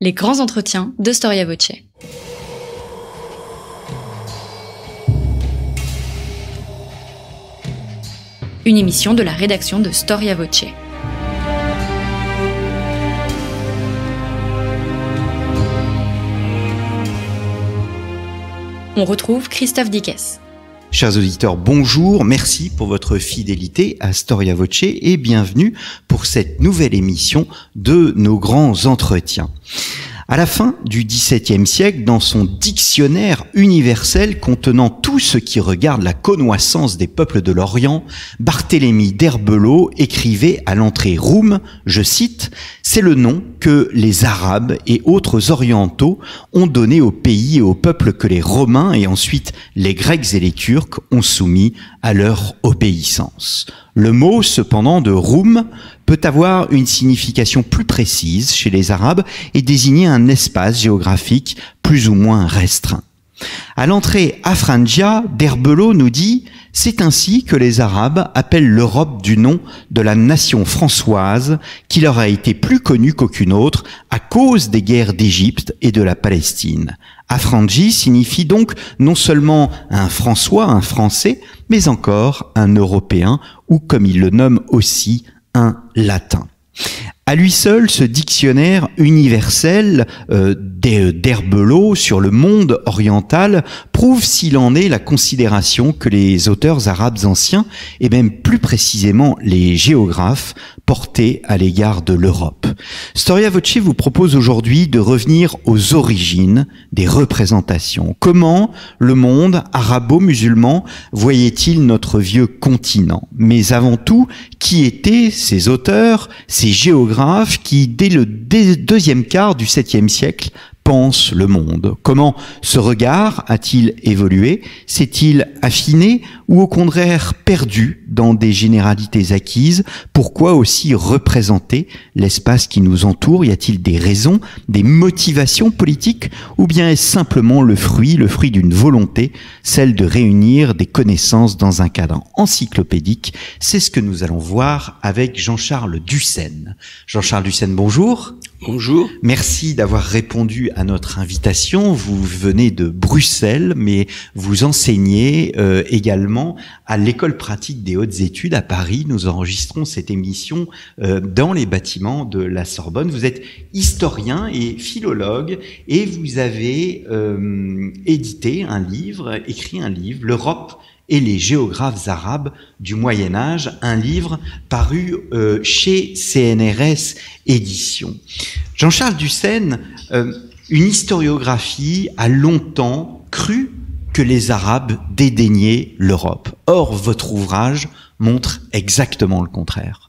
Les grands entretiens de Storia Voce. Une émission de la rédaction de Storia Voce. On retrouve Christophe Dickès. Chers auditeurs, bonjour, merci pour votre fidélité à Storia Voce et bienvenue pour cette nouvelle émission de nos grands entretiens. À la fin du XVIIe siècle, dans son dictionnaire universel contenant tout ce qui regarde la connoissance des peuples de l'Orient, Barthélemy d'Herbelot écrivait à l'entrée Roum, je cite, « C'est le nom que les Arabes et autres orientaux ont donné aux pays et aux peuples que les Romains et ensuite les Grecs et les Turcs ont soumis à leur obéissance. » Le mot, cependant, de Roum peut avoir une signification plus précise chez les Arabes et désigner un espace géographique plus ou moins restreint. À l'entrée Afrandia, d'Herbelot nous dit « C'est ainsi que les Arabes appellent l'Europe du nom de la nation françoise qui leur a été plus connue qu'aucune autre à cause des guerres d'Égypte et de la Palestine. » Afranji signifie donc non seulement un François, un Français, mais encore un Européen ou, comme il le nomme aussi, un Latin. À lui seul, ce dictionnaire universel d'Herbelot sur le monde oriental prouve s'il en est la considération que les auteurs arabes anciens, et même plus précisément les géographes, portaient à l'égard de l'Europe. Storia Voce vous propose aujourd'hui de revenir aux origines des représentations. Comment le monde arabo-musulman voyait-il notre vieux continent? Mais avant tout, qui étaient ces auteurs, ces géographes qui, dès le deuxième quart du 7e siècle, pense le monde? Comment ce regard a-t-il évolué? S'est-il affiné ou au contraire perdu dans des généralités acquises? Pourquoi aussi représenter l'espace qui nous entoure? Y a-t-il des raisons, des motivations politiques ou bien est-ce simplement le fruit d'une volonté, celle de réunir des connaissances dans un cadre encyclopédique? C'est ce que nous allons voir avec Jean-Charles Dussène. Jean-Charles Dussène, bonjour. Bonjour. Merci d'avoir répondu à notre invitation. Vous venez de Bruxelles, mais vous enseignez également à l'École pratique des hautes études à Paris. Nous enregistrons cette émission dans les bâtiments de la Sorbonne. Vous êtes historien et philologue et vous avez écrit un livre, L'Europe et les géographes arabes du Moyen-Âge, un livre paru chez CNRS Éditions. Jean-Charles Dussène, une historiographie a longtemps cru que les Arabes dédaignaient l'Europe. Or, votre ouvrage montre exactement le contraire.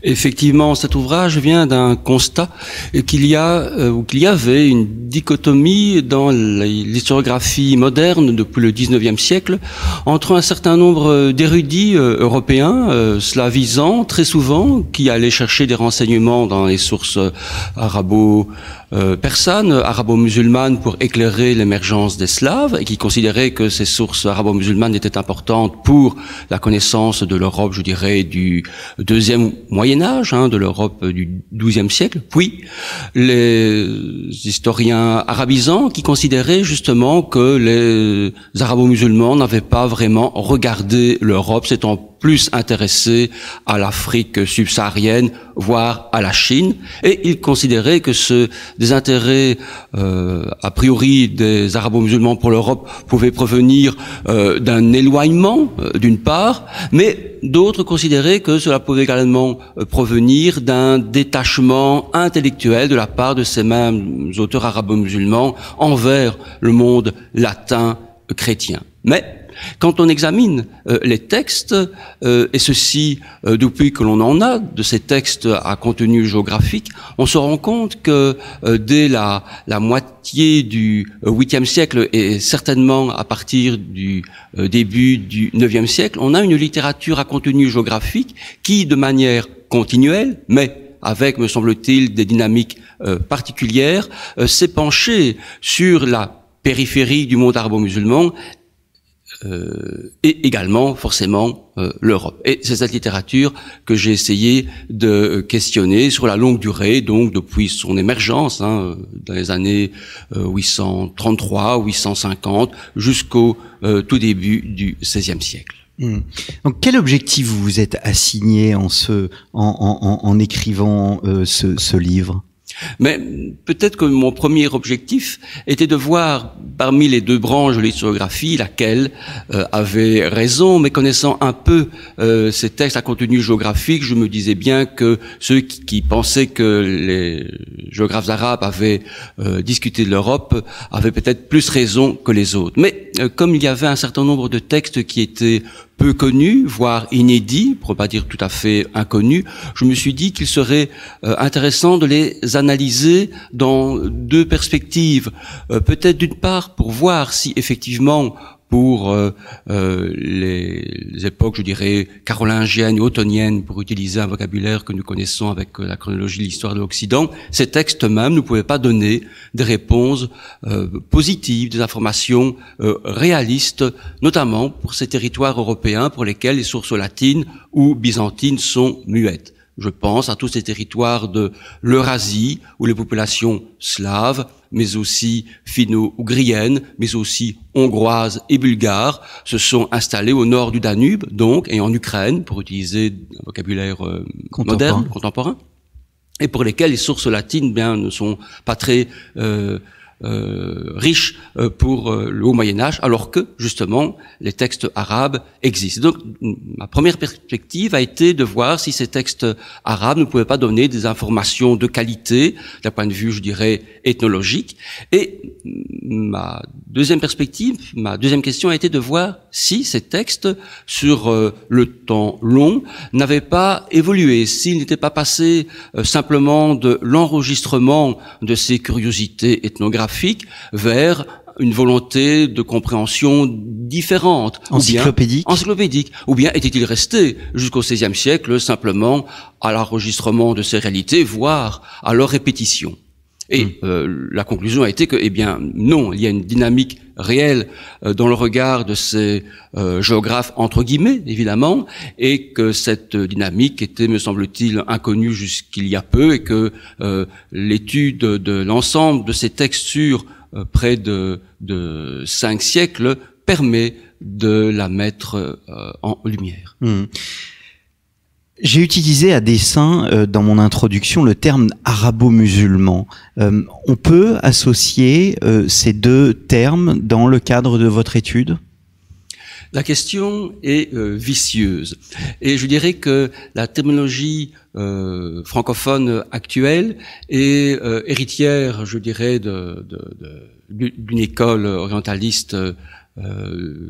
Effectivement, cet ouvrage vient d'un constat qu'il y avait une dichotomie dans l'historiographie moderne depuis le XIXe siècle entre un certain nombre d'érudits européens, slavisants très souvent, qui allaient chercher des renseignements dans les sources arabo-persanes, arabo-musulmanes pour éclairer l'émergence des Slaves et qui considéraient que ces sources arabo-musulmanes étaient importantes pour la connaissance de l'Europe, je dirais, du deuxième Moyen-Âge, de l'Europe du XIIe siècle, puis les historiens arabisants qui considéraient justement que les arabo-musulmans n'avaient pas vraiment regardé l'Europe, s'étant plus intéressés à l'Afrique subsaharienne, voire à la Chine, et ils considéraient que ce désintérêt a priori des arabo-musulmans pour l'Europe pouvait provenir d'un éloignement d'une part, mais d'autres considéraient que cela pouvait également provenir d'un détachement intellectuel de la part de ces mêmes auteurs arabo-musulmans envers le monde latin chrétien. Mais quand on examine les textes, et ceci depuis que l'on en a de ces textes à contenu géographique, on se rend compte que dès la moitié du 8e siècle et certainement à partir du début du 9e siècle, on a une littérature à contenu géographique qui, de manière continuelle, mais avec, me semble-t-il, des dynamiques particulières, s'est penchée sur la périphérie du monde arabo-musulman, et également forcément l'Europe. Et c'est cette littérature que j'ai essayé de questionner sur la longue durée, donc depuis son émergence, dans les années 833, 850, jusqu'au tout début du XVIe siècle. Donc, quel objectif vous vous êtes assigné en écrivant ce livre ? Mais peut-être que mon premier objectif était de voir parmi les deux branches de l'historiographie laquelle avait raison, mais connaissant un peu ces textes à contenu géographique, je me disais bien que ceux qui pensaient que les géographes arabes avaient discuté de l'Europe avaient peut-être plus raison que les autres. Mais comme il y avait un certain nombre de textes qui étaient peu connus, voire inédits, pour ne pas dire tout à fait inconnus, je me suis dit qu'il serait intéressant de les analyser dans deux perspectives. Peut-être d'une part pour voir si effectivement pour les époques, je dirais, carolingiennes ou ottoniennes, pour utiliser un vocabulaire que nous connaissons avec la chronologie de l'histoire de l'Occident, ces textes même ne pouvaient pas donner des réponses positives, des informations réalistes, notamment pour ces territoires européens pour lesquels les sources latines ou byzantines sont muettes. Je pense à tous ces territoires de l'Eurasie, où les populations slaves, mais aussi finno-ougriennes, mais aussi hongroises et bulgares, se sont installées au nord du Danube, donc, et en Ukraine, pour utiliser un vocabulaire moderne, contemporain, et pour lesquels les sources latines, bien, ne sont pas très riches pour le Haut Moyen-Âge, alors que, justement, les textes arabes existent. Donc, ma première perspective a été de voir si ces textes arabes ne pouvaient pas donner des informations de qualité, d'un point de vue, je dirais, ethnologique. Et ma deuxième question a été de voir si ces textes, sur le temps long, n'avaient pas évolué, s'ils n'étaient pas passés simplement de l'enregistrement de ces curiosités ethnographiques vers une volonté de compréhension différente. Encyclopédique. Ou bien était-il resté jusqu'au XVIe siècle simplement à l'enregistrement de ces réalités, voire à leur répétition. Et la conclusion a été que, eh bien, non, il y a une dynamique réelle dans le regard de ces géographes, entre guillemets, évidemment, et que cette dynamique était, me semble-t-il, inconnue jusqu'il y a peu, et que l'étude de l'ensemble de ces textes sur près de 5 siècles permet de la mettre en lumière. J'ai utilisé à dessein dans mon introduction le terme arabo-musulman. On peut associer ces deux termes dans le cadre de votre étude ? La question est vicieuse. Et je dirais que la terminologie francophone actuelle est héritière, je dirais, d'une école orientaliste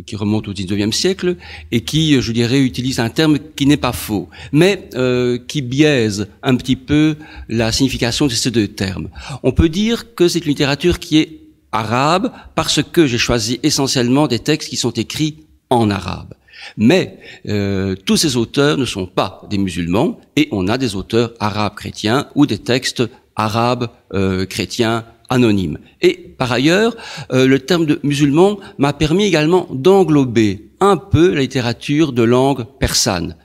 qui remonte au XIXe siècle et qui, je dirais, utilise un terme qui n'est pas faux, mais qui biaise un petit peu la signification de ces deux termes. On peut dire que c'est une littérature qui est arabe parce que j'ai choisi essentiellement des textes qui sont écrits en arabe. Mais tous ces auteurs ne sont pas des musulmans et on a des auteurs arabes chrétiens ou des textes arabes chrétiens anonyme. Et par ailleurs, le terme de musulman m'a permis également d'englober un peu la littérature de langue persane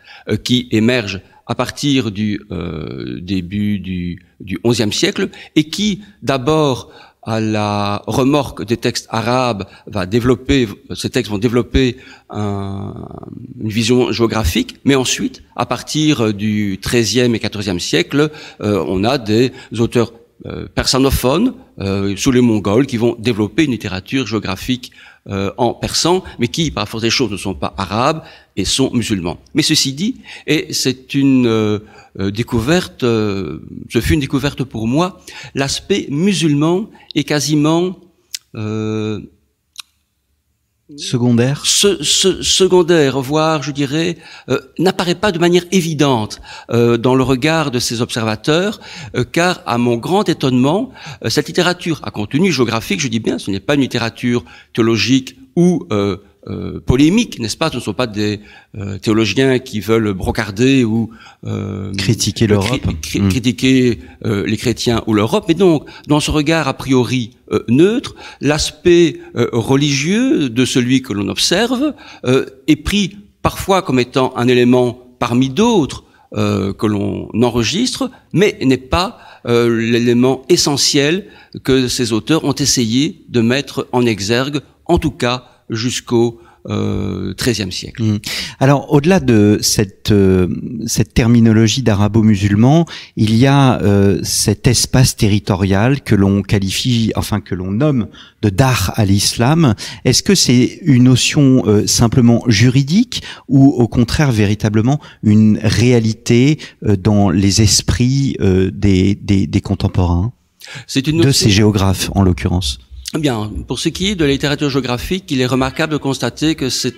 qui émerge à partir du début du XIe siècle et qui, d'abord, à la remorque des textes arabes, ces textes vont développer une vision géographique, mais ensuite, à partir du XIIIe et XIVe siècle, on a des auteurs persanophones sous les Mongols qui vont développer une littérature géographique en persan, mais qui, par la force des choses, ne sont pas arabes et sont musulmans. Mais ceci dit, et c'est une découverte, ce fut une découverte pour moi, l'aspect musulman est quasiment secondaire, secondaire, voire, je dirais, n'apparaît pas de manière évidente dans le regard de ces observateurs, car, à mon grand étonnement, cette littérature à contenu géographique, je dis bien, ce n'est pas une littérature théologique ou polémiques, n'est-ce pas? Ce ne sont pas des théologiens qui veulent brocarder ou critiquer l'Europe, critiquer les chrétiens ou l'Europe. Mais donc, dans ce regard a priori neutre, l'aspect religieux de celui que l'on observe est pris parfois comme étant un élément parmi d'autres que l'on enregistre, mais n'est pas l'élément essentiel que ces auteurs ont essayé de mettre en exergue, en tout cas jusqu'au XIIIe siècle. Alors, au-delà de cette terminologie d'arabo-musulman, il y a cet espace territorial que l'on qualifie, enfin que l'on nomme de Dar al-Islam. Est-ce que c'est une notion simplement juridique ou au contraire véritablement une réalité dans les esprits des contemporains, c'est une notion... de ces géographes en l'occurrence? Bien, pour ce qui est de la littérature géographique, il est remarquable de constater que ce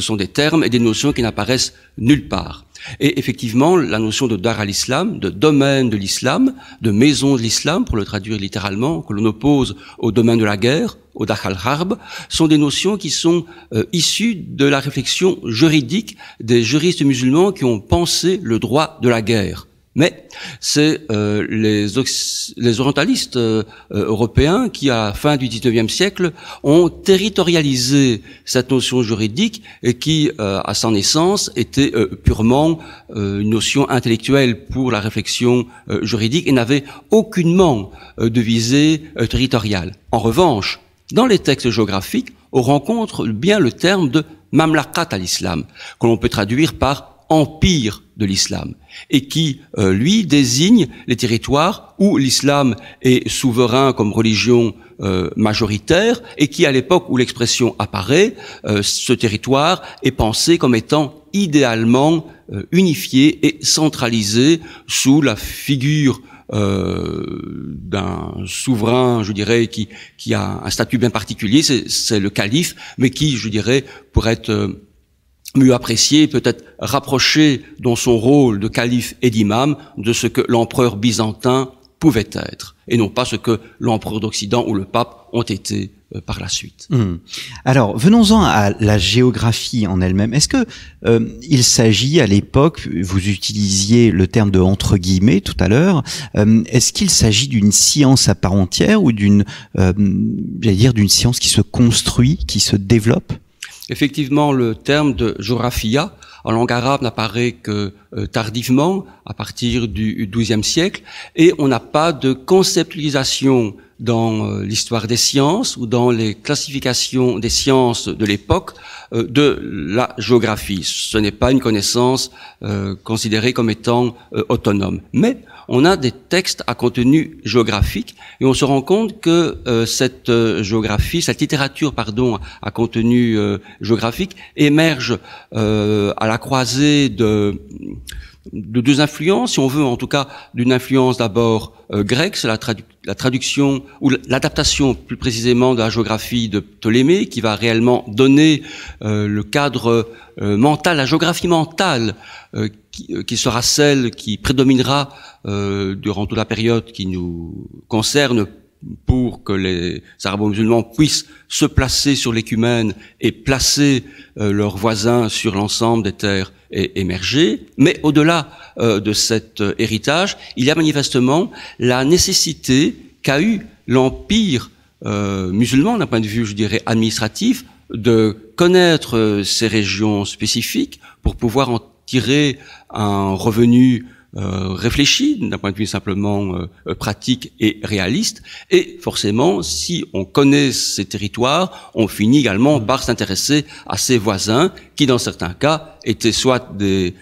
sont des termes et des notions qui n'apparaissent nulle part. Et effectivement, la notion de Dar al-Islam, de domaine de l'islam, de maison de l'islam, pour le traduire littéralement, que l'on oppose au domaine de la guerre, au Dar al-Harb, sont des notions qui sont issues de la réflexion juridique des juristes musulmans qui ont pensé le droit de la guerre. Mais c'est les orientalistes européens qui, à la fin du XIXe siècle, ont territorialisé cette notion juridique et qui, à sa naissance, était purement une notion intellectuelle pour la réflexion juridique et n'avait aucunement de visée territoriale. En revanche, dans les textes géographiques, on rencontre bien le terme de mamlakat al-Islam, que l'on peut traduire par empire de l'islam, et qui, lui, désigne les territoires où l'islam est souverain comme religion majoritaire, et qui, à l'époque où l'expression apparaît, ce territoire est pensé comme étant idéalement unifié et centralisé sous la figure d'un souverain, je dirais, qui a un statut bien particulier, c'est le calife, mais qui, je dirais, pourrait être mieux apprécié, peut-être rapproché dans son rôle de calife et d'imam de ce que l'empereur byzantin pouvait être, et non pas ce que l'empereur d'Occident ou le pape ont été par la suite. Alors, venons-en à la géographie en elle-même. Est-ce que il s'agit à l'époque, vous utilisiez le terme de entre guillemets tout à l'heure, est-ce qu'il s'agit d'une science à part entière ou d'une science qui se construit, qui se développe? Effectivement, le terme de géographia en langue arabe n'apparaît que tardivement, à partir du XIIe siècle, et on n'a pas de conceptualisation dans l'histoire des sciences ou dans les classifications des sciences de l'époque de la géographie. Ce n'est pas une connaissance considérée comme étant autonome. Mais on a des textes à contenu géographique et on se rend compte que cette littérature à contenu géographique émerge à la croisée de deux influences, si on veut, en tout cas d'une influence d'abord grecque, c'est la traduction ou l'adaptation plus précisément de la géographie de Ptolémée qui va réellement donner le cadre mental, la géographie mentale qui sera celle qui prédominera durant toute la période qui nous concerne pour que les arabo-musulmans puissent se placer sur l'écumène et placer leurs voisins sur l'ensemble des terres émergées. Mais au-delà de cet héritage, il y a manifestement la nécessité qu'a eu l'empire musulman, d'un point de vue, je dirais, administratif, de connaître ces régions spécifiques pour pouvoir en tirer un revenu réfléchi, d'un point de vue simplement pratique et réaliste. Et forcément, si on connaît ces territoires, on finit également par s'intéresser à ses voisins, qui dans certains cas étaient soit des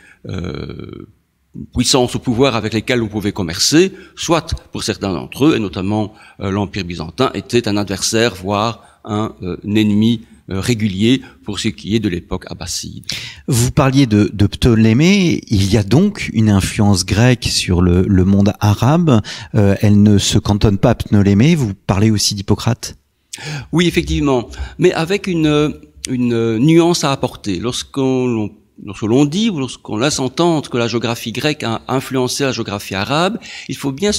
puissances au pouvoir avec lesquelles on pouvait commercer, soit pour certains d'entre eux, et notamment l'Empire byzantin, était un adversaire, voire un ennemi régulier pour ce qui est de l'époque abbasside. Vous parliez de Ptolémée, il y a donc une influence grecque sur le monde arabe, elle ne se cantonne pas à Ptolémée, vous parlez aussi d'Hippocrate? Oui, effectivement, mais avec une nuance à apporter. Lorsqu'on lorsque l'on dit ou lorsqu'on laisse entendre que la géographie grecque a influencé la géographie arabe, il faut bien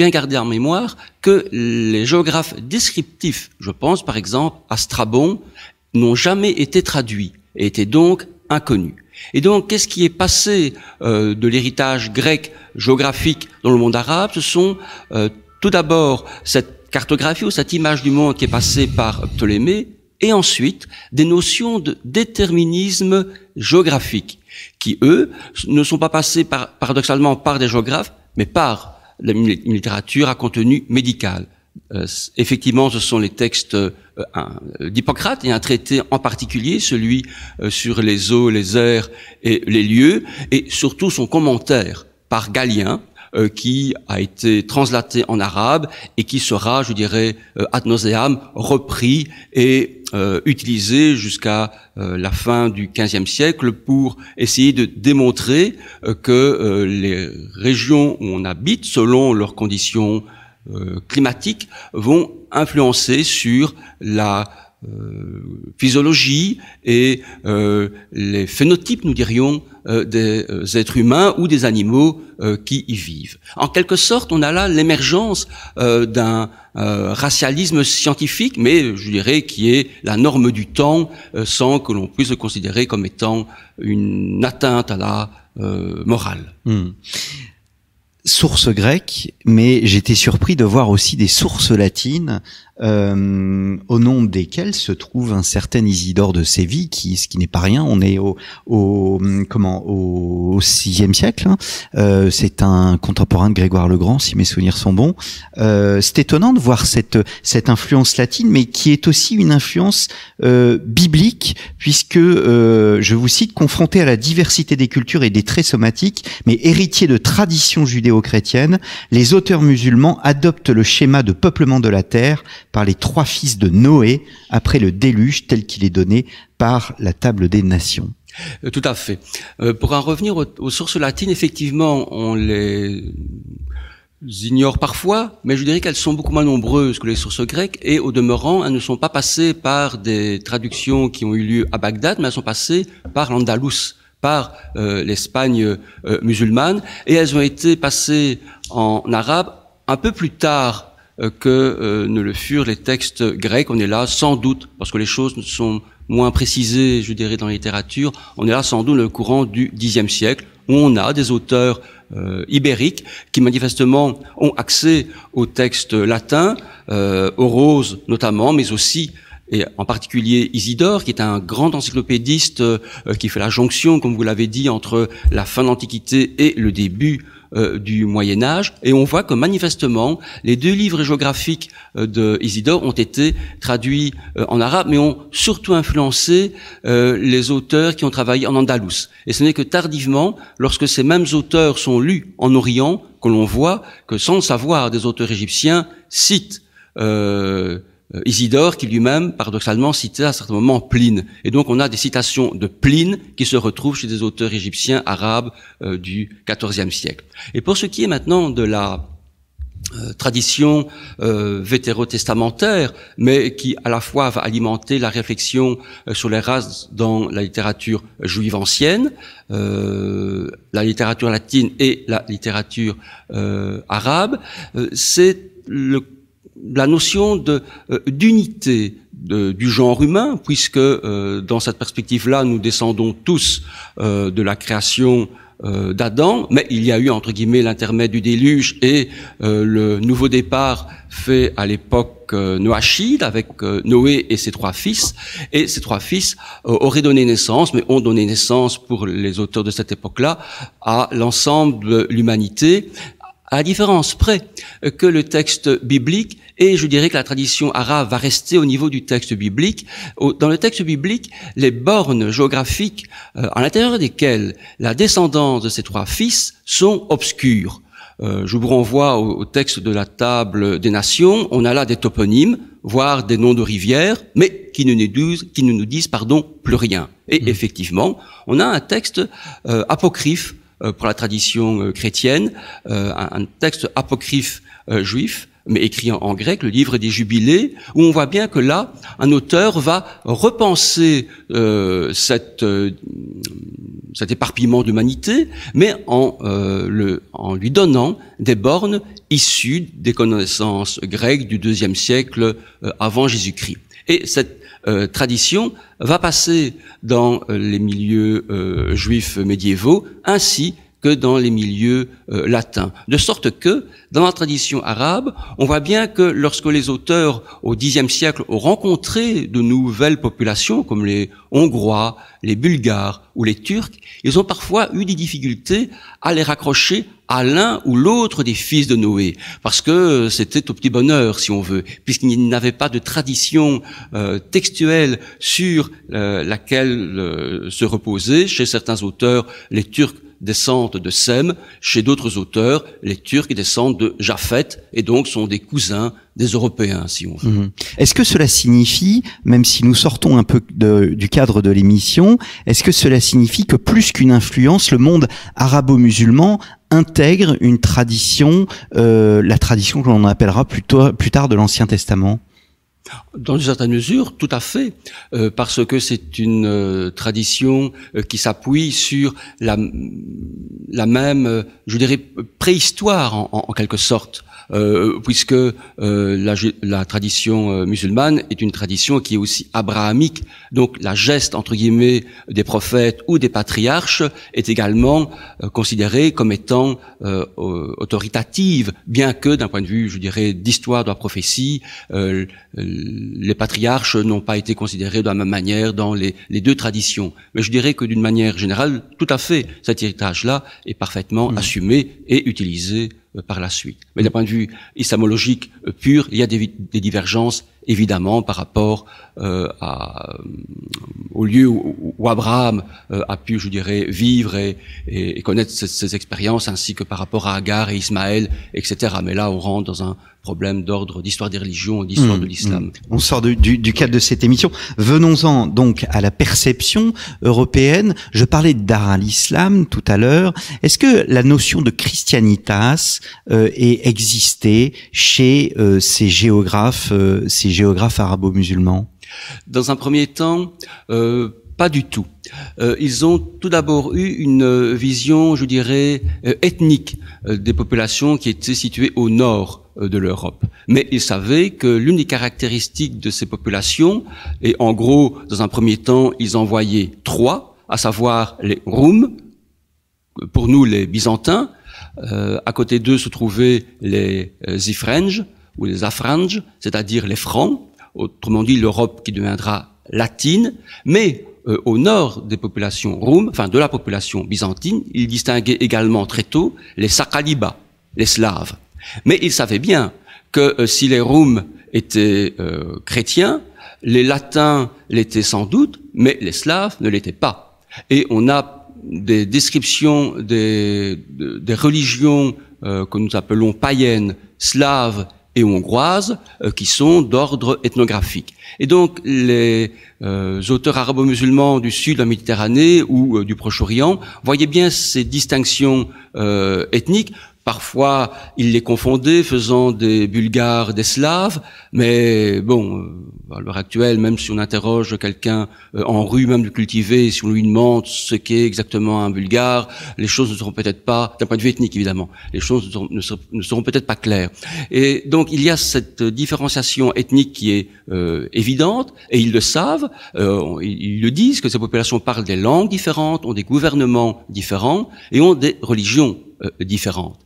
garder en mémoire que les géographes descriptifs, je pense par exemple à Strabon, n'ont jamais été traduits et étaient donc inconnus. Et donc, qu'est-ce qui est passé de l'héritage grec géographique dans le monde arabe? Ce sont tout d'abord cette cartographie ou cette image du monde qui est passée par Ptolémée, et ensuite des notions de déterminisme géographique, qui, eux, ne sont pas passés paradoxalement par des géographes, mais par une littérature à contenu médical. Effectivement, ce sont les textes d'Hippocrate et un traité en particulier, celui sur les eaux, les airs et les lieux, et surtout son commentaire par Galien, qui a été translaté en arabe et qui sera, je dirais, ad nauseam repris et utilisé jusqu'à la fin du XVe siècle pour essayer de démontrer que les régions où on habite, selon leurs conditions climatiques, vont influencer sur la physiologie et les phénotypes, nous dirions, des êtres humains ou des animaux qui y vivent. En quelque sorte, on a là l'émergence d'un racialisme scientifique, mais je dirais qui est la norme du temps, sans que l'on puisse le considérer comme étant une atteinte à la morale. Sources grecques, mais j'étais surpris de voir aussi des sources latines, au nom desquelles se trouve un certain Isidore de Séville, ce qui n'est pas rien. On est au VIe siècle. Hein. C'est un contemporain de Grégoire le Grand, si mes souvenirs sont bons. C'est étonnant de voir cette influence latine, mais qui est aussi une influence biblique, puisque je vous cite, confronté à la diversité des cultures et des traits somatiques, mais héritier de traditions judéo-chrétiennes, les auteurs musulmans adoptent le schéma de peuplement de la terre par les 3 fils de Noé après le déluge tel qu'il est donné par la table des nations. Tout à fait. Pour en revenir aux sources latines, effectivement, on les ignore parfois, mais je dirais qu'elles sont beaucoup moins nombreuses que les sources grecques, et au demeurant, elles ne sont pas passées par des traductions qui ont eu lieu à Bagdad, mais elles sont passées par l'Andalous, par l'Espagne musulmane, et elles ont été passées en arabe un peu plus tard que ne le furent les textes grecs. On est là sans doute, parce que les choses sont moins précisées, je dirais, dans la littérature, on est là sans doute dans le courant du Xe siècle, où on a des auteurs ibériques qui manifestement ont accès aux textes latins, Orose notamment, mais aussi et en particulier Isidore, qui est un grand encyclopédiste qui fait la jonction, comme vous l'avez dit, entre la fin de l'Antiquité et le début du Moyen-Âge, et on voit que manifestement les 2 livres géographiques de Isidore ont été traduits en arabe, mais ont surtout influencé les auteurs qui ont travaillé en andalous. Et ce n'est que tardivement, lorsque ces mêmes auteurs sont lus en Orient, que l'on voit que, sans le savoir, des auteurs égyptiens citent Isidore, qui lui-même, paradoxalement, citait à certains moments Pline. Et donc, on a des citations de Pline qui se retrouvent chez des auteurs égyptiens arabes du XIVe siècle. Et pour ce qui est maintenant de la tradition vétérotestamentaire, mais qui à la fois va alimenter la réflexion sur les races dans la littérature juive ancienne, la littérature latine et la littérature arabe, c'est la notion d'unité du genre humain, puisque dans cette perspective-là, nous descendons tous de la création d'Adam, mais il y a eu entre guillemets l'intermède du déluge et le nouveau départ fait à l'époque noachide avec Noé et ses 3 fils, et ces 3 fils auraient donné naissance, mais ont donné naissance pour les auteurs de cette époque-là à l'ensemble de l'humanité, à la différence près que le texte biblique, et je dirais que la tradition arabe va rester au niveau du texte biblique. Dans le texte biblique, les bornes géographiques à l'intérieur desquelles la descendance de ces 3 fils sont obscures. Je vous renvoie au texte de la table des nations. On a là des toponymes, voire des noms de rivières, mais qui ne nous disent plus rien. Et effectivement, on a un texte apocryphe pour la tradition chrétienne, un texte apocryphe juif, mais écrit en grec, le livre des Jubilés, où on voit bien que là, un auteur va repenser cet éparpillement d'humanité, mais en lui donnant des bornes issues des connaissances grecques du IIe siècle avant Jésus-Christ. Et cette tradition va passer dans les milieux juifs médiévaux ainsi que dans les milieux latins. De sorte que, dans la tradition arabe, on voit bien que lorsque les auteurs au Xe siècle ont rencontré de nouvelles populations, comme les Hongrois, les Bulgares ou les Turcs, ils ont parfois eu des difficultés à les raccrocher à l'un ou l'autre des fils de Noé, parce que c'était au petit bonheur, si on veut, puisqu'il n'avait pas de tradition textuelle sur laquelle se reposer. Chez certains auteurs, les Turcs descendent de Sem, chez d'autres auteurs, les Turcs descendent de Japheth, et donc sont des cousins des Européens, si on veut. Mmh. Est-ce que cela signifie, même si nous sortons un peu du cadre de l'émission, est-ce que cela signifie que plus qu'une influence, le monde arabo-musulman intègre une tradition, la tradition que l'on appellera plus tard de l'Ancien Testament? Dans une certaine mesure, tout à fait, parce que c'est une tradition qui s'appuie sur la même, je dirais, préhistoire en quelque sorte, puisque la tradition musulmane est une tradition qui est aussi abrahamique. Donc la geste, entre guillemets, des prophètes ou des patriarches est également considérée comme étant autoritative, bien que d'un point de vue, je dirais, d'histoire de la prophétie, les patriarches n'ont pas été considérés de la même manière dans les deux traditions. Mais je dirais que d'une manière générale, tout à fait, cet héritage-là est parfaitement assumé et utilisé par la suite. Mais d'un point de vue islamologique pur, il y a des divergences, évidemment, par rapport au lieu où Abraham a pu, je dirais, vivre et connaître ses expériences, ainsi que par rapport à Agar et Ismaël, etc. Mais là, on rentre dans un problème d'ordre d'histoire des religions, d'histoire de l'islam. On sort du cadre de cette émission. Venons-en donc à la perception européenne. Je parlais de Dar al-Islam tout à l'heure. Est-ce que la notion de Christianitas ait existé chez ces géographes arabo-musulmans? Dans un premier temps, pas du tout. Ils ont tout d'abord eu une vision, je dirais, ethnique des populations qui étaient situées au nord de l'Europe. Mais ils savaient que l'une des caractéristiques de ces populations, et en gros, dans un premier temps, ils en voyaient trois, à savoir les Roums, pour nous les Byzantins, à côté d'eux se trouvaient les Ifrenges ou les Afranges, c'est-à-dire les Francs, autrement dit l'Europe qui deviendra latine, mais au nord des populations roumes, enfin de la population byzantine, ils distinguaient également très tôt les Sakaliba, les Slaves. Mais ils savaient bien que si les Roums étaient chrétiens, les Latins l'étaient sans doute, mais les Slaves ne l'étaient pas. Et on a des descriptions des religions que nous appelons païennes, slaves et hongroises, qui sont d'ordre ethnographique. Et donc les auteurs arabo-musulmans du sud de la Méditerranée ou du Proche-Orient voyaient bien ces distinctions ethniques. Parfois, ils les confondaient, faisant des Bulgares, des Slaves, mais bon, à l'heure actuelle, même si on interroge quelqu'un en rue, même de cultiver, si on lui demande ce qu'est exactement un Bulgare, les choses ne seront peut-être pas, d'un point de vue ethnique évidemment, les choses ne seront peut-être pas claires. Et donc, il y a cette différenciation ethnique qui est évidente, et ils le savent, ils le disent, que ces populations parlent des langues différentes, ont des gouvernements différents, et ont des religions différentes.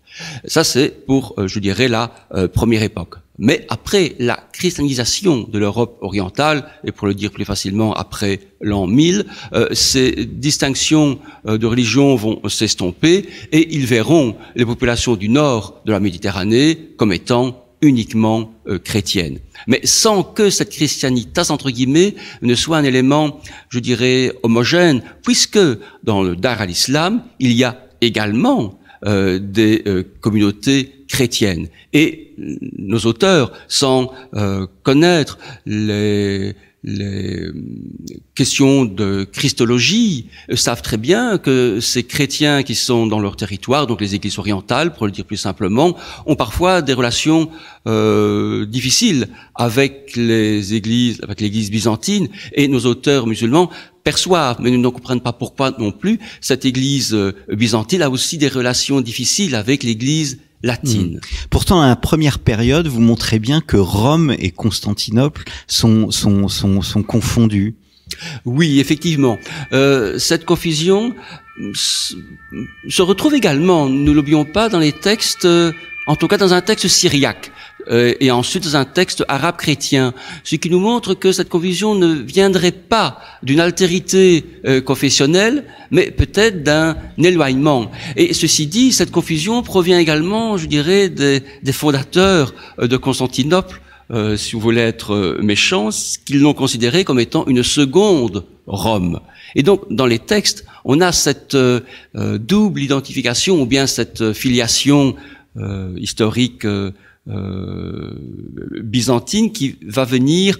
Ça, c'est pour, je dirais, la première époque. Mais après la christianisation de l'Europe orientale, et pour le dire plus facilement, après l'an 1000, ces distinctions de religion vont s'estomper, et ils verront les populations du nord de la Méditerranée comme étant uniquement chrétiennes. Mais sans que cette christianitas, entre guillemets, ne soit un élément, je dirais, homogène, puisque dans le Dar al-Islam, il y a également des communautés chrétiennes. Et nos auteurs, sans connaître les les questions de christologie savent très bien que ces chrétiens qui sont dans leur territoire, donc les églises orientales, pour le dire plus simplement, ont parfois des relations difficiles avec l'église byzantine, et nos auteurs musulmans perçoivent, mais ne comprennent pas pourquoi non plus, cette église byzantine a aussi des relations difficiles avec l'église latine. Pourtant, à la première période, vous montrez bien que Rome et Constantinople sont confondus. Oui, effectivement. Cette confusion se retrouve également, ne l'oublions pas, dans les textes, en tout cas dans un texte syriaque. Et ensuite dans un texte arabe chrétien, ce qui nous montre que cette confusion ne viendrait pas d'une altérité confessionnelle, mais peut-être d'un éloignement. Et ceci dit, cette confusion provient également, je dirais, des fondateurs de Constantinople, si vous voulez être méchants, qu'ils l'ont considéré comme étant une seconde Rome. Et donc, dans les textes, on a cette double identification, ou bien cette filiation historique byzantine qui va venir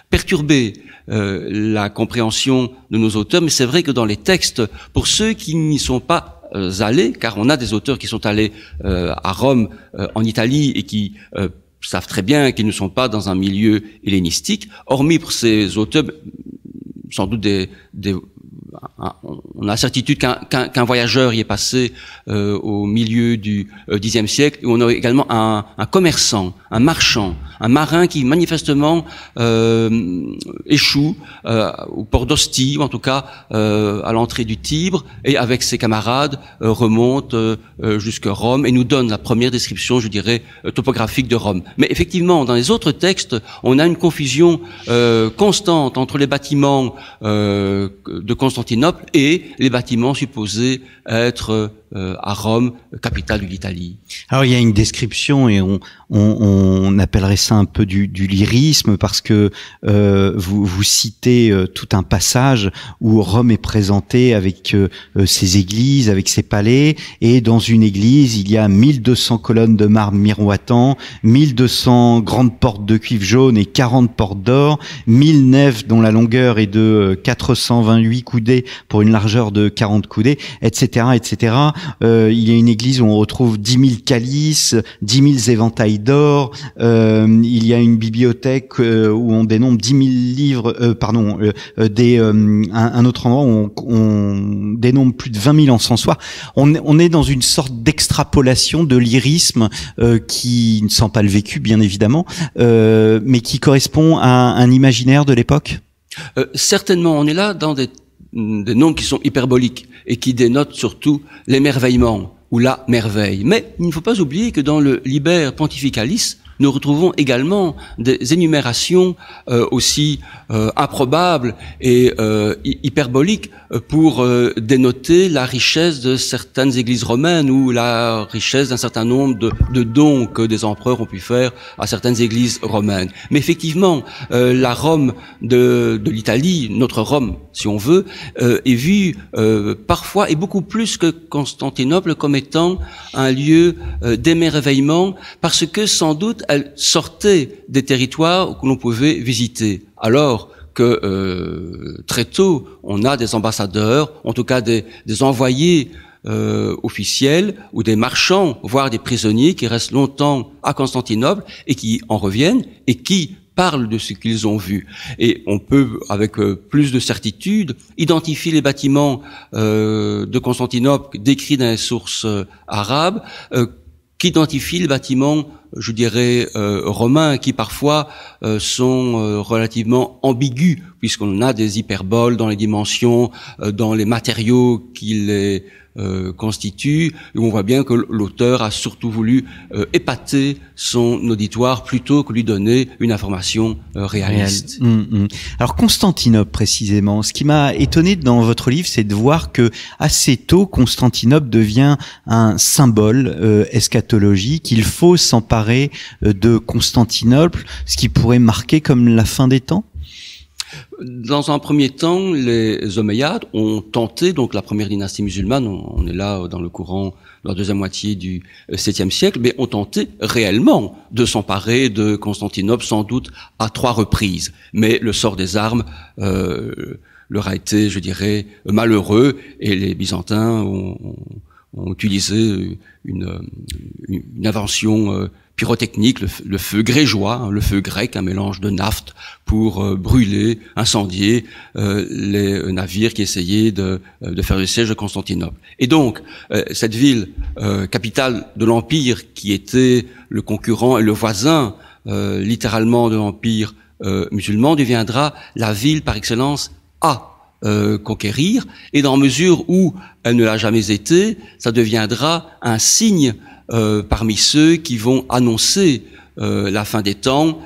perturber la compréhension de nos auteurs. Mais c'est vrai que dans les textes, pour ceux qui n'y sont pas allés, car on a des auteurs qui sont allés à Rome, en Italie, et qui savent très bien qu'ils ne sont pas dans un milieu hellénistique, hormis pour ces auteurs, sans doute on a la certitude qu'un voyageur y est passé au milieu du Xe siècle, où on a également un commerçant, un marchand, un marin qui manifestement échoue au port d'Ostie, ou en tout cas à l'entrée du Tibre, et avec ses camarades remonte jusqu'à Rome et nous donne la première description, je dirais, topographique de Rome. Mais effectivement, dans les autres textes, on a une confusion constante entre les bâtiments de Constantinople et les bâtiments supposés être à Rome, capitale de l'Italie. Alors il y a une description, et on appellerait ça un peu du lyrisme, parce que vous citez tout un passage où Rome est présentée avec ses églises, avec ses palais, et dans une église il y a 1200 colonnes de marbre miroitant, 1200 grandes portes de cuivre jaune et 40 portes d'or, 1000 nefs dont la longueur est de 428 coudées pour une largeur de 40 coudées, etc., etc. Il y a une église où on retrouve 10 000 calices, 10 000 éventails d'or. Il y a une bibliothèque où on dénombre 10 000 livres, un autre endroit où on dénombre plus de 20 000 encensoirs. On est dans une sorte d'extrapolation de lyrisme qui ne sent pas le vécu, bien évidemment, mais qui correspond à un imaginaire de l'époque. Certainement, on est là dans des nombres qui sont hyperboliques et qui dénotent surtout l'émerveillement ou la merveille. Mais il ne faut pas oublier que dans le Liber Pontificalis, nous retrouvons également des énumérations aussi improbables et hyperboliques pour dénoter la richesse de certaines églises romaines ou la richesse d'un certain nombre de dons que des empereurs ont pu faire à certaines églises romaines. Mais effectivement, la Rome de l'Italie, notre Rome si on veut, est vue parfois et beaucoup plus que Constantinople comme étant un lieu d'émerveillement, parce que sans doute elle sortait des territoires que l'on pouvait visiter. Alors que très tôt, on a des ambassadeurs, en tout cas des envoyés officiels ou des marchands, voire des prisonniers qui restent longtemps à Constantinople et qui en reviennent et qui parlent de ce qu'ils ont vu. Et on peut, avec plus de certitude, identifier les bâtiments de Constantinople décrits dans les sources arabes, qu'identifient les bâtiments, je dirais, romains, qui parfois sont relativement ambigus, puisqu'on a des hyperboles dans les dimensions, dans les matériaux qui les constituent, et on voit bien que l'auteur a surtout voulu épater son auditoire plutôt que lui donner une information réaliste. Alors Constantinople précisément, ce qui m'a étonné dans votre livre, c'est de voir que assez tôt Constantinople devient un symbole eschatologique. Il faut s'emparer de Constantinople, ce qui pourrait marquer comme la fin des temps. Dans un premier temps, les Omeyyades ont tenté, donc la première dynastie musulmane, on est là dans le courant la deuxième moitié du 7e siècle, mais ont tenté réellement de s'emparer de Constantinople, sans doute à 3 reprises. Mais le sort des armes leur a été, je dirais, malheureux, et les Byzantins ont utilisé une invention pyrotechnique, le feu grégeois, le feu grec, un mélange de naphte pour brûler, incendier les navires qui essayaient de faire le siège de Constantinople. Et donc, cette ville, capitale de l'Empire, qui était le concurrent et le voisin, littéralement, de l'Empire musulman, deviendra la ville par excellence à conquérir, et dans mesure où elle ne l'a jamais été, ça deviendra un signe parmi ceux qui vont annoncer la fin des temps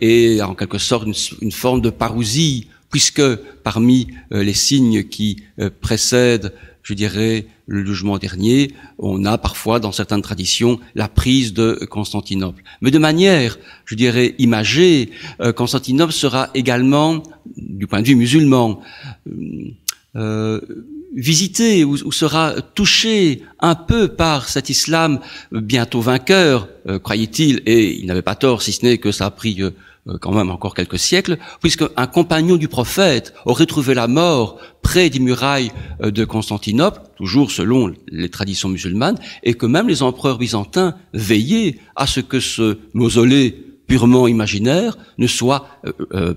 et en quelque sorte une forme de parousie, puisque parmi les signes qui précèdent, je dirais, le jugement dernier, on a parfois dans certaines traditions la prise de Constantinople. Mais de manière, je dirais, imagée, Constantinople sera également, du point de vue musulman, visité ou sera touché un peu par cet islam bientôt vainqueur, croyait-il, et il n'avait pas tort, si ce n'est que ça a pris quand même encore quelques siècles, puisque un compagnon du prophète aurait trouvé la mort près des murailles de Constantinople, toujours selon les traditions musulmanes, et que même les empereurs byzantins veillaient à ce que ce mausolée purement imaginaire ne soit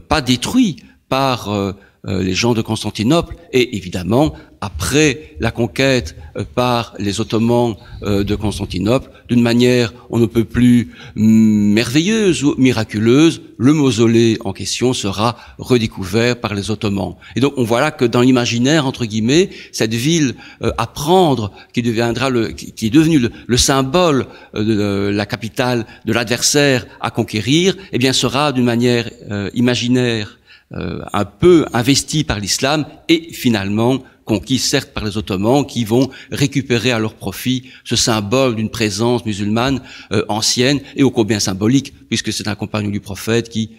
pas détruit par les gens de Constantinople. Et évidemment, après la conquête par les Ottomans de Constantinople, d'une manière on ne peut plus merveilleuse ou miraculeuse, le mausolée en question sera redécouvert par les Ottomans. Et donc on voit là que dans l'imaginaire, entre guillemets, cette ville à prendre, qui est devenue le symbole de la capitale de l'adversaire à conquérir, eh bien sera d'une manière imaginaire un peu investi par l'islam et finalement conquis certes par les Ottomans, qui vont récupérer à leur profit ce symbole d'une présence musulmane ancienne et ô combien symbolique, puisque c'est un compagnon du prophète qui,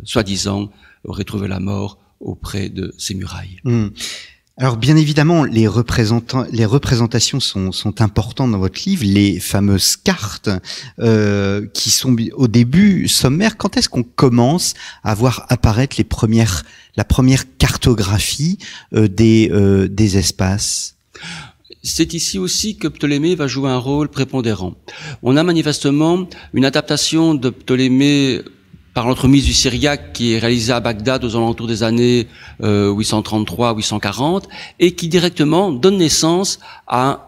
soi-disant, aurait trouvé la mort auprès de ces murailles. Alors bien évidemment, les représentations sont importantes dans votre livre, les fameuses cartes qui sont au début sommaires. Quand est-ce qu'on commence à voir apparaître la première cartographie des espaces? C'est ici aussi que Ptolémée va jouer un rôle prépondérant. On a manifestement une adaptation de Ptolémée par l'entremise du syriaque qui est réalisé à Bagdad aux alentours des années 833-840 et qui directement donne naissance à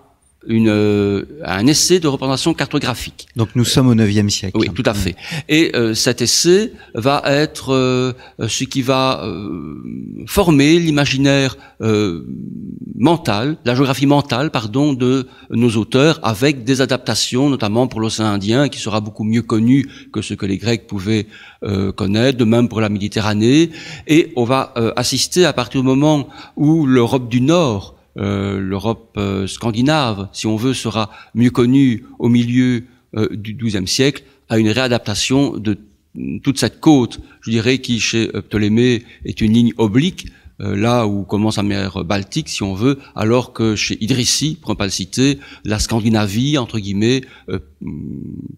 un essai de représentation cartographique. Donc nous sommes au 9e siècle. Oui, tout à fait. Et cet essai va être ce qui va former l'imaginaire mental, la géographie mentale, pardon, de nos auteurs, avec des adaptations, notamment pour l'océan Indien, qui sera beaucoup mieux connu que ce que les Grecs pouvaient connaître, de même pour la Méditerranée. Et on va assister à partir du moment où l'Europe du Nord, l'Europe scandinave, si on veut, sera mieux connue au milieu du XIIe siècle, à une réadaptation de toute cette côte, je dirais, qui chez Ptolémée est une ligne oblique, là où commence la mer Baltique, si on veut, alors que chez Idrissi, pour ne pas le citer, la Scandinavie, entre guillemets,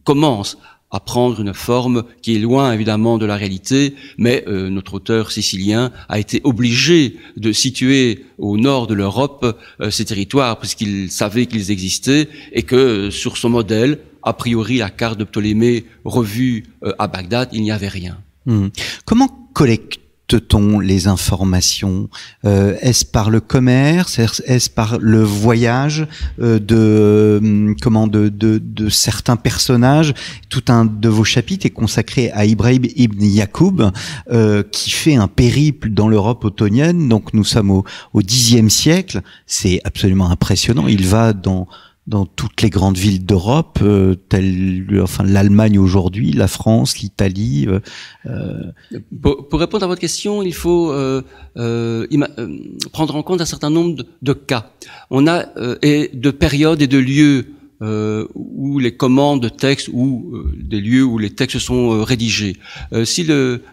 commence à prendre une forme qui est loin évidemment de la réalité, mais notre auteur sicilien a été obligé de situer au nord de l'Europe ces territoires puisqu'il savait qu'ils existaient et que sur son modèle, a priori la carte de Ptolémée revue à Bagdad, il n'y avait rien. Comment collecte-t-on les informations? Est-ce par le commerce? Est-ce par le voyage de certains personnages? Tout un de vos chapitres est consacré à Ibrahim ibn Yacoub, qui fait un périple dans l'Europe ottonienne. Donc nous sommes au Xe siècle. C'est absolument impressionnant. Il va dans toutes les grandes villes d'Europe, l'Allemagne aujourd'hui, la France, l'Italie. Pour répondre à votre question, il faut prendre en compte un certain nombre de cas. On a et de périodes et de lieux où les commandes de textes ou des lieux où les textes sont rédigés. Si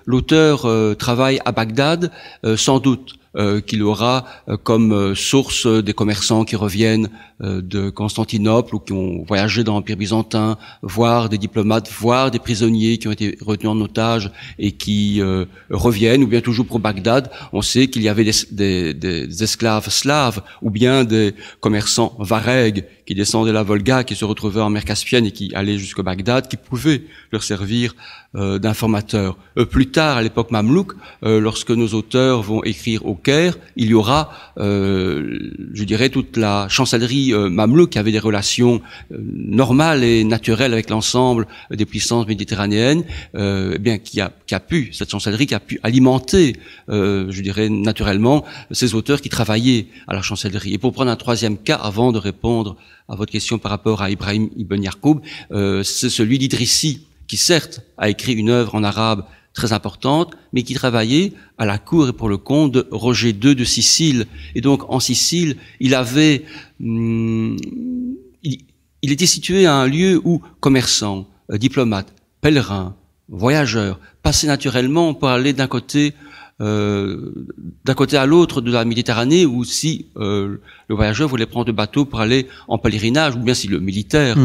l'auteur travaille à Bagdad, sans doute qu'il aura comme source des commerçants qui reviennent de Constantinople ou qui ont voyagé dans l'Empire byzantin, voire des diplomates, voire des prisonniers qui ont été retenus en otage et qui reviennent, ou bien toujours pour Bagdad. On sait qu'il y avait des esclaves slaves ou bien des commerçants varègues qui descendaient la Volga, qui se retrouvaient en mer Caspienne et qui allaient jusqu'au Bagdad, qui pouvaient leur servir d'informateurs. Plus tard, à l'époque mamelouk, lorsque nos auteurs vont écrire au Caire, il y aura, je dirais, toute la chancellerie mamelouk qui avait des relations normales et naturelles avec l'ensemble des puissances méditerranéennes, cette chancellerie qui a pu alimenter, je dirais, naturellement, ces auteurs qui travaillaient à la chancellerie. Et pour prendre un troisième cas, avant de répondre à votre question par rapport à Ibrahim Ibn Yarkoub, c'est celui d'Idrissi, qui certes a écrit une œuvre en arabe très importante, mais qui travaillait à la cour et pour le compte de Roger II de Sicile. Et donc en Sicile, il avait, il était situé à un lieu où commerçants, diplomates, pèlerins, voyageurs passaient naturellement pour aller d'un côté à l'autre de la Méditerranée, ou si le voyageur voulait prendre le bateau pour aller en pèlerinage, ou bien si le militaire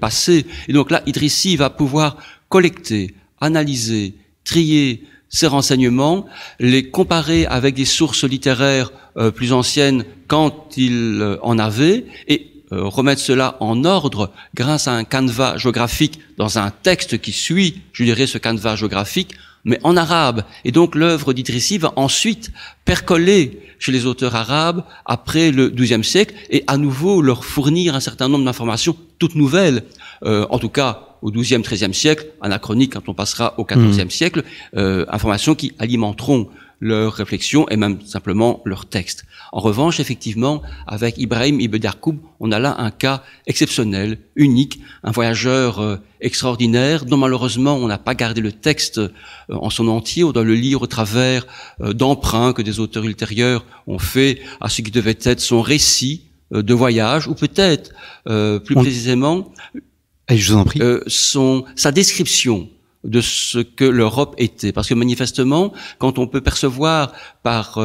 passait. Et donc là, Idrissi va pouvoir collecter, analyser, trier ces renseignements, les comparer avec des sources littéraires plus anciennes quand il en avait, et remettre cela en ordre grâce à un canevas géographique dans un texte qui suit, je dirais, ce canevas géographique, mais en arabe. Et donc l'œuvre d'Idrissi va ensuite percoler chez les auteurs arabes après le XIIe siècle et à nouveau leur fournir un certain nombre d'informations toutes nouvelles, en tout cas au XIIe, XIIIe siècle, anachronique quand on passera au XIVe siècle, informations qui alimenteront leurs réflexions et même simplement leurs textes. En revanche, effectivement, avec Ibrahim Ibn Yarkoub, on a là un cas exceptionnel, unique, un voyageur extraordinaire dont malheureusement on n'a pas gardé le texte en son entier, on doit le lire au travers d'emprunts que des auteurs ultérieurs ont fait à ce qui devait être son récit de voyage, ou peut-être plus précisément je vous en prie. Sa description de ce que l'Europe était. Parce que manifestement, quand on peut percevoir par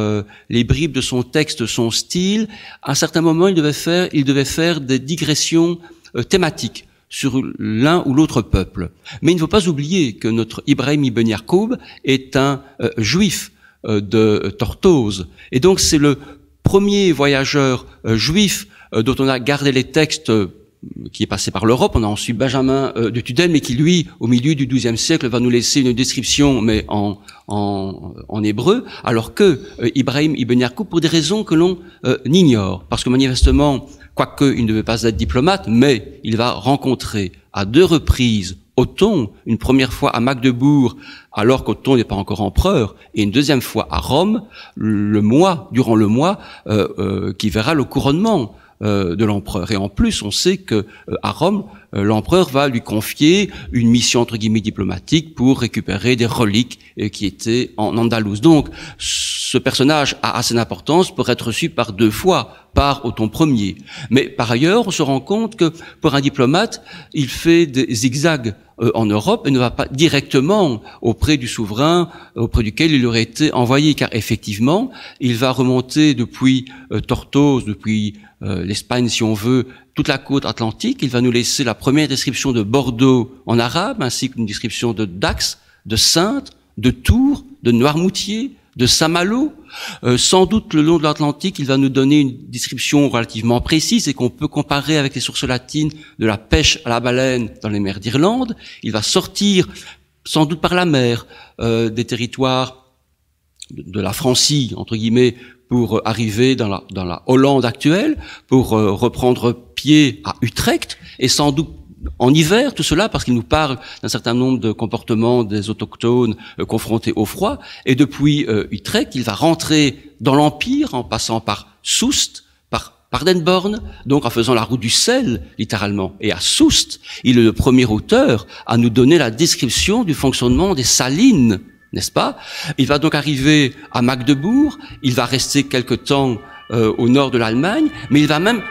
les bribes de son texte, son style, à un certain moment, il devait faire des digressions thématiques sur l'un ou l'autre peuple. Mais il ne faut pas oublier que notre Ibrahim Ibn Yarkoub est un juif de Tortose. Et donc, c'est le premier voyageur juif dont on a gardé les textes qui est passé par l'Europe. On a ensuite Benjamin de Tudel, mais qui, lui, au milieu du XIIe siècle, va nous laisser une description, mais en hébreu, alors que Ibrahim Ibn Yarkoub, pour des raisons que l'on ignore, parce que manifestement, quoique il ne devait pas être diplomate, mais il va rencontrer à 2 reprises Othon, une première fois à Magdebourg, alors qu'Othon n'est pas encore empereur, et une deuxième fois à Rome, durant le mois qui verra le couronnement de l'empereur. Et en plus, on sait que à Rome, l'empereur va lui confier une mission entre guillemets diplomatique pour récupérer des reliques qui étaient en Andalouse. Donc, ce personnage a assez d'importance pour être reçu par 2 fois par Othon Ier. Mais par ailleurs, on se rend compte que pour un diplomate, il fait des zigzags en Europe et ne va pas directement auprès du souverain auprès duquel il aurait été envoyé, car effectivement, il va remonter depuis Tortose, depuis l'Espagne si on veut, toute la côte atlantique. Il va nous laisser la première description de Bordeaux en arabe, ainsi qu'une description de Dax, de Saintes, de Tours, de Noirmoutier, de Saint-Malo. Sans doute le long de l'Atlantique, il va nous donner une description relativement précise et qu'on peut comparer avec les sources latines de la pêche à la baleine dans les mers d'Irlande. Il va sortir sans doute par la mer des territoires de la Francie, entre guillemets, pour arriver dans la Hollande actuelle, pour reprendre pied à Utrecht, et sans doute en hiver, tout cela parce qu'il nous parle d'un certain nombre de comportements des autochtones confrontés au froid. Et depuis Utrecht, il va rentrer dans l'Empire en passant par Soest, par Paderborn, donc en faisant la route du sel, littéralement. Et à Soest, il est le premier auteur à nous donner la description du fonctionnement des salines, n'est-ce pas? Il va donc arriver à Magdebourg, il va rester quelque temps au nord de l'Allemagne, mais il va même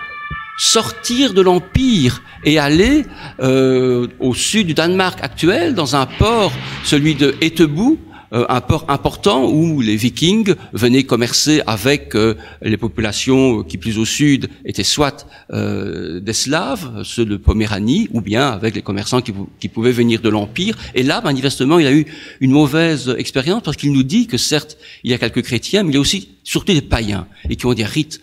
sortir de l'Empire et aller au sud du Danemark actuel, dans un port, celui de Etebou, un port important où les Vikings venaient commercer avec les populations qui, plus au sud, étaient soit des Slaves, ceux de Poméranie, ou bien avec les commerçants qui pouvaient venir de l'Empire. Et là, manifestement, il a eu une mauvaise expérience parce qu'il nous dit que certes, il y a quelques chrétiens, mais il y a aussi surtout des païens et qui ont des rites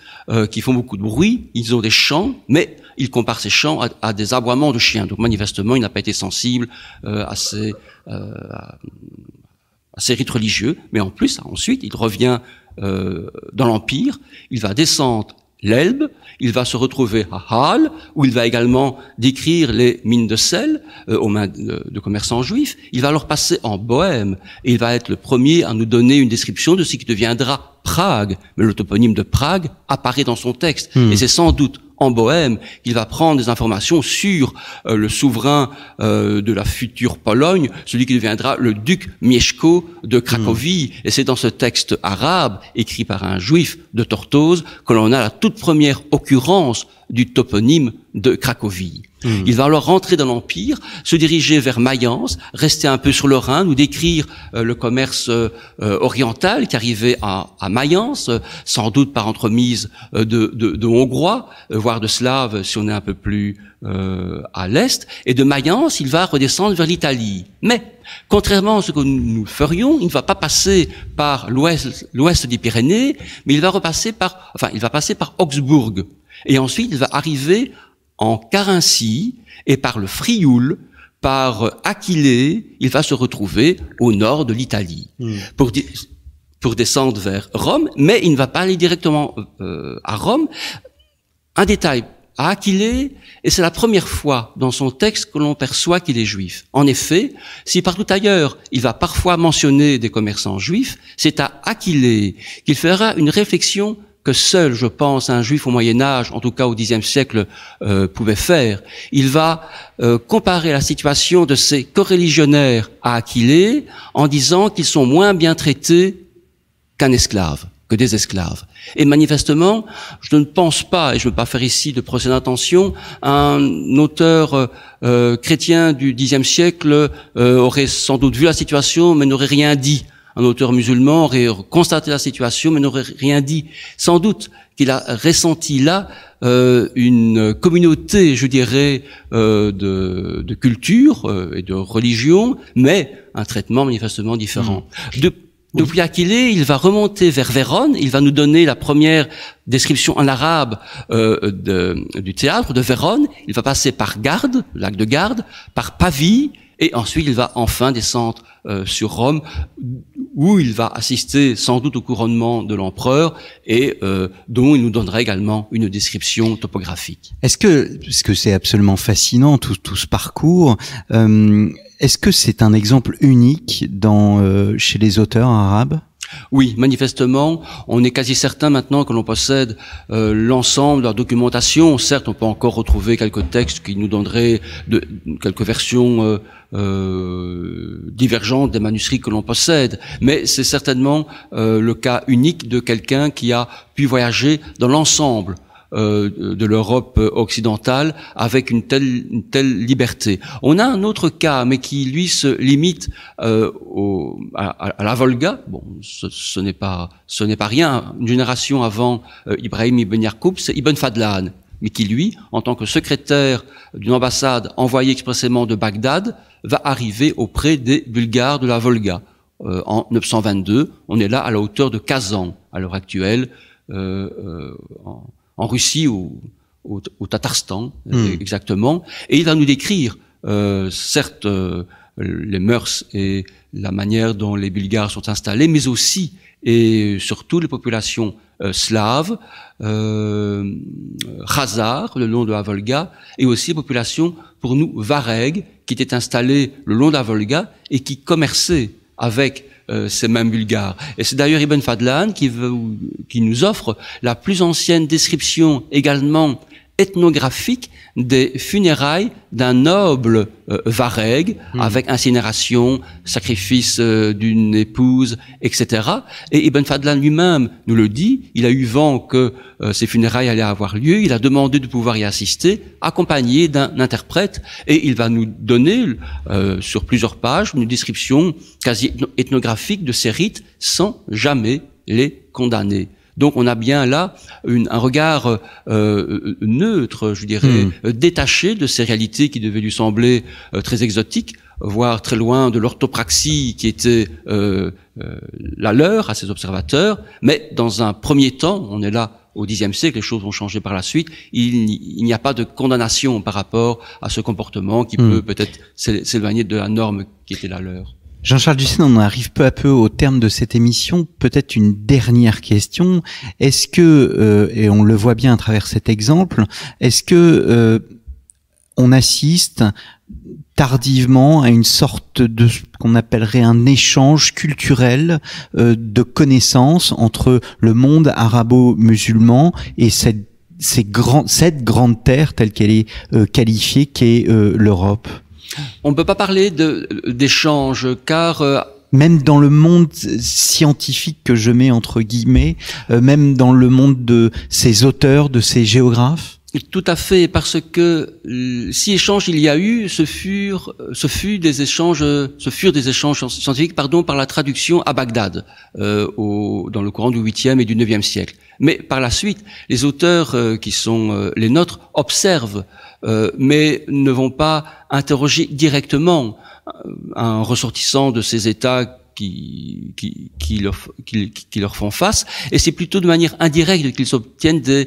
qui font beaucoup de bruit. Ils ont des chants, mais il compare ces chants à des aboiements de chiens. Donc manifestement, il n'a pas été sensible à ces rites religieux. Mais en plus, ensuite, il revient dans l'Empire. Il va descendre l'Elbe. Il va se retrouver à Halle, où il va également décrire les mines de sel aux mains de commerçants juifs. Il va alors passer en Bohême. Et il va être le premier à nous donner une description de ce qui deviendra Prague. Mais le toponyme de Prague apparaît dans son texte. Et c'est sans doute en Bohême qu'il va prendre des informations sur le souverain de la future Pologne, celui qui deviendra le duc Mieszko de Cracovie. Et c'est dans ce texte arabe, écrit par un juif de Tortosa, que l'on a la toute première occurrence du toponyme de Cracovie. Il va alors rentrer dans l'Empire, se diriger vers Mayence, rester un peu sur le Rhin, nous décrire le commerce oriental qui arrivait à Mayence, sans doute par entremise de Hongrois, voire de Slaves si on est un peu plus à l'est. Et de Mayence, il va redescendre vers l'Italie. Mais, contrairement à ce que nous ferions, il ne va pas passer par l'ouest des Pyrénées, mais il va passer par Augsbourg. Et ensuite, il va arriver en Carinthie et par le Frioul, par Aquilée, il va se retrouver au nord de l'Italie pour descendre vers Rome, mais il ne va pas aller directement à Rome. Un détail, à Aquilée, et c'est la première fois dans son texte que l'on perçoit qu'il est juif. En effet, si partout ailleurs il va parfois mentionner des commerçants juifs, c'est à Aquilée qu'il fera une réflexion que seul, je pense, un juif au Moyen-Âge, en tout cas au Xe siècle, pouvait faire. Il va comparer la situation de ses coreligionnaires à Aquilée en disant qu'ils sont moins bien traités qu'un esclave, que des esclaves. Et manifestement, je ne pense pas, et je ne veux pas faire ici de procès d'intention, un auteur chrétien du Xe siècle aurait sans doute vu la situation, mais n'aurait rien dit. Un auteur musulman aurait constaté la situation, mais n'aurait rien dit. Sans doute qu'il a ressenti là une communauté, je dirais, de culture et de religion, mais un traitement manifestement différent. Depuis Aquilée, il va remonter vers Vérone, il va nous donner la première description en arabe du théâtre de Vérone, il va passer par Garde, le lac de Garde, par Pavie, et ensuite il va enfin descendre sur Rome, où il va assister sans doute au couronnement de l'empereur et dont il nous donnera également une description topographique. Est-ce que, puisque c'est absolument fascinant tout ce parcours, est-ce que c'est un exemple unique chez les auteurs arabes ? Oui, manifestement, on est quasi certain maintenant que l'on possède l'ensemble de la documentation. Certes, on peut encore retrouver quelques textes qui nous donneraient quelques versions divergentes des manuscrits que l'on possède, mais c'est certainement le cas unique de quelqu'un qui a pu voyager dans l'ensemble de l'Europe occidentale avec une telle liberté. On a un autre cas, mais qui lui se limite à la Volga. Bon, ce n'est pas rien. Une génération avant Ibrahim ibn Yarkoub, c'est Ibn Fadlan, mais qui lui, en tant que secrétaire d'une ambassade envoyée expressément de Bagdad, va arriver auprès des Bulgares de la Volga. En 922, on est là à la hauteur de Kazan, à l'heure actuelle, en Russie, au Tatarstan, exactement. Et il va nous décrire, certes, les mœurs et la manière dont les Bulgares sont installés, mais aussi et surtout les populations slaves, khazars, le long de la Volga, et aussi les populations, pour nous, varègues, qui étaient installées le long de la Volga et qui commerçaient avec ces mêmes Bulgares. Et c'est d'ailleurs Ibn Fadlan qui nous offre la plus ancienne description également ethnographique des funérailles d'un noble varègue, avec incinération, sacrifice d'une épouse, etc. Et Ibn Fadlan lui-même nous le dit, il a eu vent que ces funérailles allaient avoir lieu, il a demandé de pouvoir y assister, accompagné d'un interprète, et il va nous donner, sur plusieurs pages, une description quasi ethnographique de ces rites sans jamais les condamner. Donc on a bien là un regard neutre, je dirais, détaché de ces réalités qui devaient lui sembler très exotiques, voire très loin de l'orthopraxie qui était la leur à ses observateurs. Mais dans un premier temps, on est là au Xe siècle, les choses vont changer par la suite, il n'y a pas de condamnation par rapport à ce comportement qui peut-être s'éloigner de la norme qui était la leur. Jean-Charles Dussène, on arrive peu à peu au terme de cette émission. Peut-être une dernière question. Est-ce que, et on le voit bien à travers cet exemple, est-ce que on assiste tardivement à une sorte de ce qu'on appellerait un échange culturel de connaissances entre le monde arabo-musulman et cette grande terre telle qu'elle est qualifiée, qu'est l'Europe? On ne peut pas parler d'échange, car même dans le monde scientifique que je mets entre guillemets, même dans le monde de ces auteurs, de ces géographes. Tout à fait, parce que si échange il y a eu, ce furent des échanges scientifiques, par la traduction à Bagdad, dans le courant du 8e et du 9e siècle. Mais par la suite, les auteurs qui sont les nôtres observent, mais ne vont pas interroger directement un ressortissant de ces États qui leur font face, et c'est plutôt de manière indirecte qu'ils obtiennent des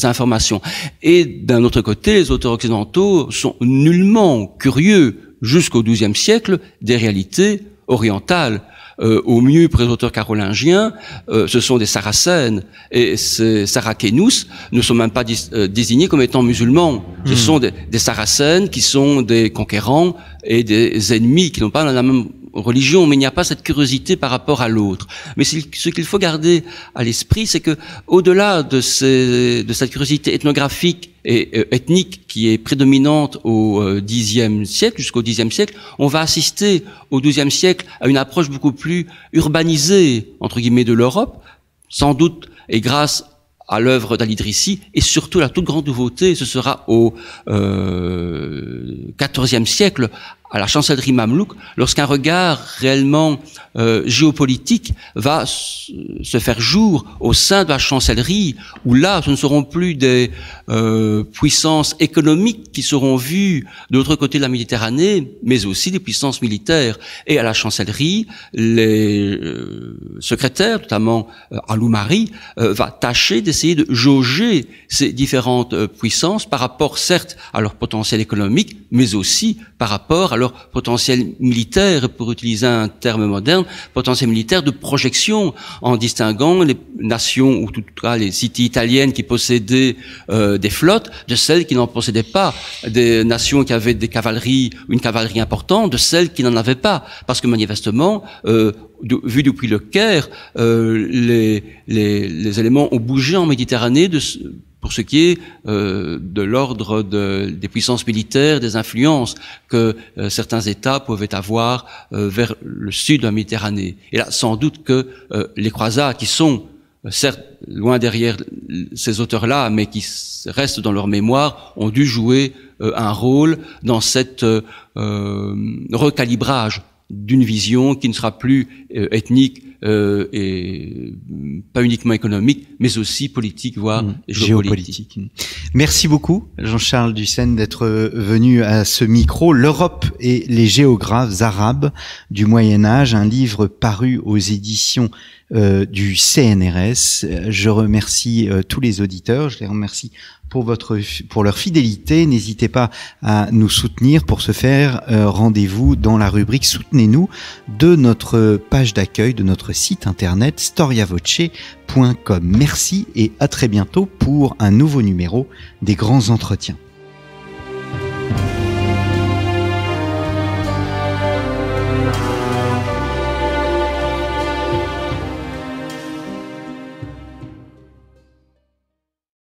informations. Et d'un autre côté, les auteurs occidentaux sont nullement curieux jusqu'au XIIe siècle des réalités orientales. Au mieux, pour les auteurs carolingiens, ce sont des Saracènes, et ces Sarakénous ne sont même pas désignés comme étant musulmans. Ce sont des Saracènes qui sont des conquérants et des ennemis qui n'ont pas la même religion, mais il n'y a pas cette curiosité par rapport à l'autre. Mais ce qu'il faut garder à l'esprit, c'est que au-delà de cette curiosité ethnographique et ethnique qui est prédominante au Xe siècle, jusqu'au Xe siècle, on va assister au XIIe siècle à une approche beaucoup plus urbanisée, entre guillemets, de l'Europe, sans doute, et grâce à l'œuvre d'Al-Idrissi, et surtout la toute grande nouveauté, ce sera au XIVe siècle, à la chancellerie mamelouk, lorsqu'un regard réellement géopolitique va se faire jour au sein de la chancellerie, où là, ce ne seront plus des puissances économiques qui seront vues de l'autre côté de la Méditerranée, mais aussi des puissances militaires. Et à la chancellerie, les secrétaires, notamment Aloumari, va tâcher d'essayer de jauger ces différentes puissances par rapport, certes, à leur potentiel économique, mais aussi par rapport à leur potentiel militaire, pour utiliser un terme moderne, potentiel militaire de projection, en distinguant les nations, ou en tout cas les cités italiennes qui possédaient des flottes, de celles qui n'en possédaient pas, des nations qui avaient des cavaleries, une cavalerie importante, de celles qui n'en avaient pas, parce que manifestement, vu depuis le Caire, les éléments ont bougé en Méditerranée pour ce qui est de l'ordre des puissances militaires, des influences que certains États pouvaient avoir vers le sud de la Méditerranée. Et là, sans doute que les croisades, qui sont certes loin derrière ces auteurs-là, mais qui restent dans leur mémoire, ont dû jouer un rôle dans cette recalibrage d'une vision qui ne sera plus ethnique et pas uniquement économique, mais aussi politique, voire géopolitique. Merci beaucoup, Jean-Charles Dussène, d'être venu à ce micro. L'Europe et les géographes arabes du Moyen-Âge, un livre paru aux éditions du CNRS. Je remercie tous les auditeurs, je les remercie pour leur fidélité. N'hésitez pas à nous soutenir. Pour ce faire, rendez-vous dans la rubrique Soutenez-nous de notre page d'accueil, de notre site internet storiavoce.com. Merci et à très bientôt pour un nouveau numéro des Grands Entretiens.